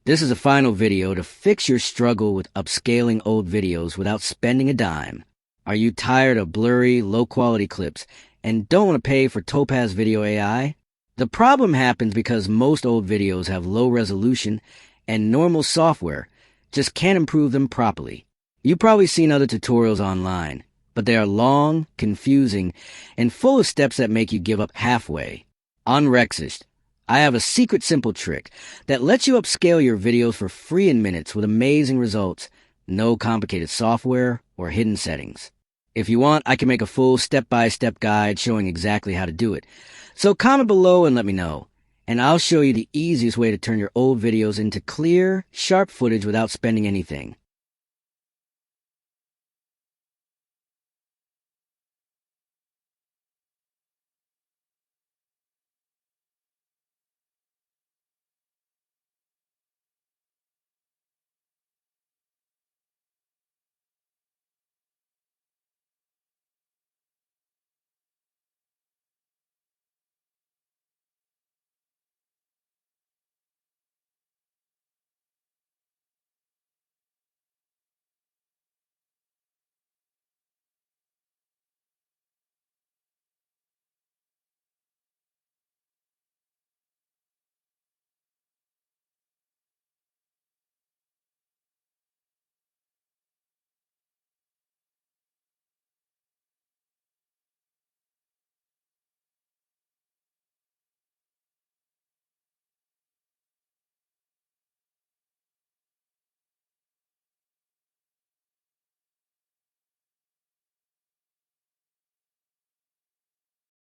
This is a final video to fix your struggle with upscaling old videos without spending a dime. Are you tired of blurry, low-quality clips and don't want to pay for Topaz Video AI? The problem happens because most old videos have low resolution and normal software just can't improve them properly. You've probably seen other tutorials online, but they are long, confusing, and full of steps that make you give up halfway. On Rexist, I have a secret simple trick that lets you upscale your videos for free in minutes with amazing results, no complicated software or hidden settings. If you want, I can make a full step-by-step guide showing exactly how to do it. So comment below and let me know, and I'll show you the easiest way to turn your old videos into clear, sharp footage without spending anything.